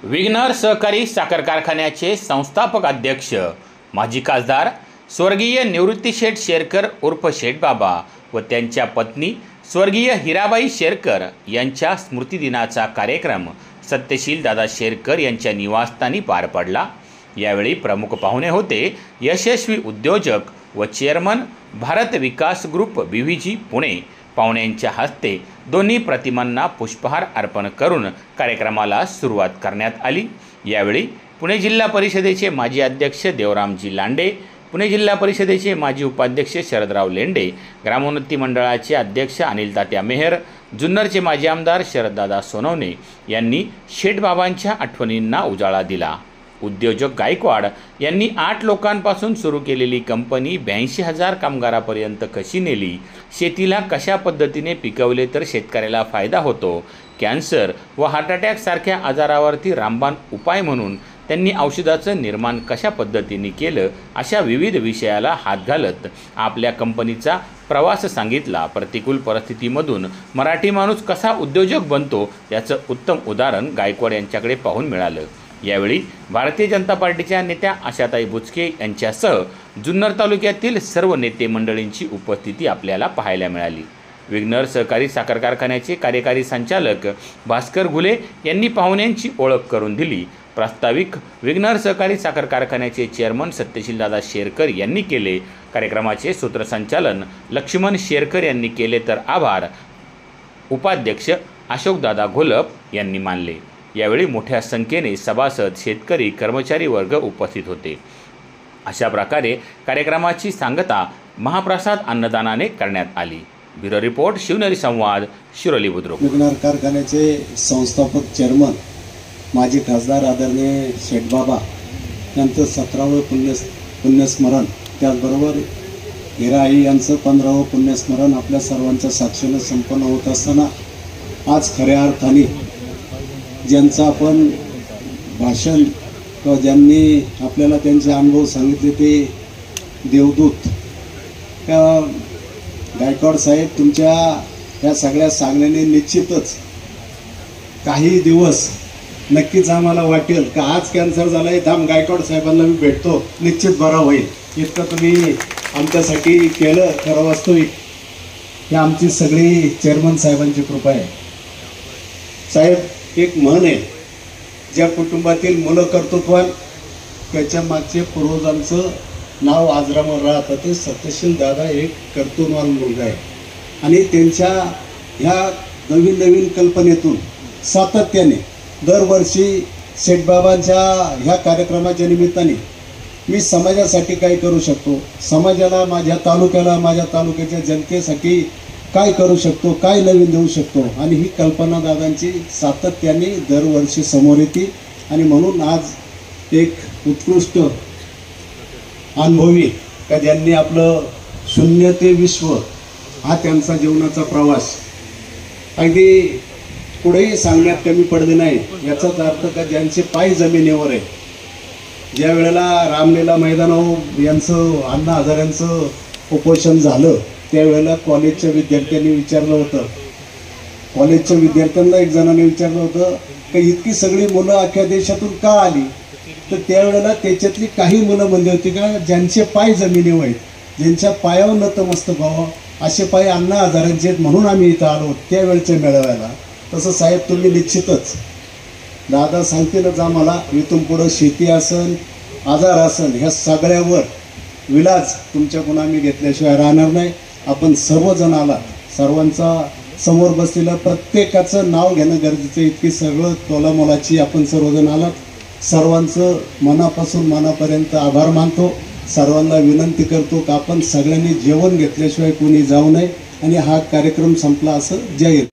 विघ्नर सहकारी साखर कारखान्याचे संस्थापक अध्यक्ष माजी खासदार स्वर्गीय निवृत्तीशेठ शेरकर उर्फ शेठ बाबा व त्यांच्या पत्नी स्वर्गीय हिराबाई शेरकर यांच्या स्मृतिदिनाचा कार्यक्रम सत्यशील दादा शेरकर यांच्या निवासस्थानी पार पडला। यावेळी प्रमुख पाहुणे होते यशस्वी उद्योजक व चेअरमन भारत विकास ग्रुप BVG पुणे। पाहुण्यांच्या हस्ते दोन्ही प्रतिमांना पुष्पहार अर्पण करून कार्यक्रमाला सुरुवात करण्यात आली। यावेळी पुणे जिल्हा परिषदेचे माजी अध्यक्ष देवरामजी लांडे, पुणे जिल्हा परिषदेचे माजी उपाध्यक्ष शरदराव लेंडे, ग्रामोन्नती मंडळाचे अध्यक्ष अनिल तात्या मेहर, जुन्नरचे माजी आमदार शरददादा सोनवणे यांनी शेठबाबांच्या आठवणींना उजाळा दिला। उद्योजक गायकवाड यांनी 8 लोकांपासून सुरू केलेली कंपनी 82,000 कामगारापर्यंत कशी नेली, शेतीला कशा पद्धतीने पिकवले तर शेतकऱ्याला फायदा होतो, कॅन्सर व हार्ट अटॅक सारख्या आजारावरती रामबाण उपाय म्हणून त्यांनी औषधाचं निर्माण कशा पद्धतीने केलं, अशा विविध विषयाला हात घालत आपल्या कंपनीचा प्रवास सांगितला। प्रतिकूल परिस्थितीमधून मराठी माणूस कसा उद्योजक बनतो याचं उत्तम उदाहरण गायकवाड यांच्याकडे पाहून मिळालं। यावेळी भारतीय जनता पार्टीच्या नेत्या आशाताई बुचके यांच्यासह जुन्नर तालुक्यातील सर्व नेते मंडळींची उपस्थिती आपल्याला पाहायला मिळाली। विघ्नर सहकारी साखर कारखान्याचे कार्यकारी संचालक भास्कर घुले यांनी पाहुण्यांची ओळख करून दिली। प्रास्ताविक विघ्नर सहकारी साखर कारखान्याचे चेअरमन सत्यशील दादा शेरकर यांनी केले। कार्यक्रमाचे सूत्रसंचालन लक्ष्मण शेरकर यांनी केले तर आभार उपाध्यक्ष अशोकदादा घोलप यांनी मानले। यावेळी मोठ्या संख्येने सभासद, शेतकरी, कर्मचारी वर्ग उपस्थित होते। अशा प्रकारे कार्यक्रमाची सांगता महाप्रसाद अन्नदानाने करण्यात आली। ब्युरो रिपोर्ट, शिवनेरी संवाद, शिरोली बुद्रुक। विघ्नर कारखान्याचे संस्थापक चेअरमन माजी खासदार आदरणीय शेठबाबा यांचं 17वे पुण्यस्मरण, त्याचबरोबर हिराई यांचं 15वे पुण्यस्मरण आपल्या सर्वांच्या साक्षीने संपन्न होत असताना आज खऱ्या अर्थाने ज्यांचं आपण भाषण किंवा ज्यांनी आपल्याला त्यांचे अनुभव सांगितले ते देवदूत गायकवाड साहेब, तुमच्या या सगळ्या सांगण्याने निश्चितच काही दिवस नक्कीच आम्हाला वाटेल का आज कॅन्सर झाला आहे, थांब गायकवाड साहेबांना मी भेटतो, निश्चित बरा होईल, इतकं तुम्ही आमच्यासाठी केलं। खरं वास्तविक ही आमची सगळी चेअरमन साहेबांची कृपा आहे। साहेब, एक म्हण आहे, ज्या कुटुंबातील मुलं कर्तृत्वान त्याच्या मागचे पूर्वजांचं नाव आजरामर राहतं ते सत्यशील दादा एक कर्तृत्ववान मुलगा आहे आणि त्यांच्या ह्या नवीन नवीन कल्पनेतून सातत्याने दरवर्षी शेठबाबांच्या ह्या कार्यक्रमाच्या निमित्ताने मी समाजासाठी काय करू शकतो, समाजाला, माझ्या तालुक्याला, माझ्या तालुक्याच्या जनतेसाठी काय करू शकतो, काय नवीन देऊ शकतो, आणि ही कल्पना दादांची सातत्याने दरवर्षी समोर येते। आणि म्हणून आज एक उत्कृष्ट अनुभवी का ज्यांनी आपलं 0 ते विश्व हा त्यांचा जीवनाचा प्रवास अगदी पुढेही सांगण्यात कमी पडले नाही। याचाच अर्थ का ज्यांचे पाय जमिनीवर आहे, ज्या वेळेला रामलीला मैदानावर यांचं अण्णा हजाऱ्यांचं उपोषण झालं त्यावेळेला कॉलेजच्या विद्यार्थ्यांनी विचारलं होतं, कॉलेजच्या विद्यार्थ्यांना एक जणांनी विचारलं होतं की इतकी सगळी मुलं अख्ख्या देशातून का आली, तर त्यावेळेला त्याच्यातली काही मुलं म्हणली होती का ज्यांचे पाय जमिनीवर आहेत, ज्यांच्या पायावर नतमस्तक व्हावं असे पाय अण्णा हजारांचे आहेत, म्हणून आम्ही इथं आलो त्यावेळच्या मेळाव्याला। तसं साहेब तुम्ही निश्चितच दादा सांगतीलच आम्हाला, इथून पुढं शेती असन, आजार असन, ह्या सगळ्यावर विलाज तुमच्याकडून आम्ही घेतल्याशिवाय राहणार नाही। आपण सर्वजण आलात, सर्वांचा समोर बसलेलं प्रत्येकाचं नाव घेणं गरजेचं, इतकी सगळं तोलामोलाची आपण सर्वजण आलात। सर्वांचं मनापासून मनापर्यंत आभार मानतो। सर्वांना विनंती करतो की आपण सगळ्यांनी जेवण घेतल्याशिवाय कोणी जाऊ नये आणि हा कार्यक्रम संपला असं जाहीर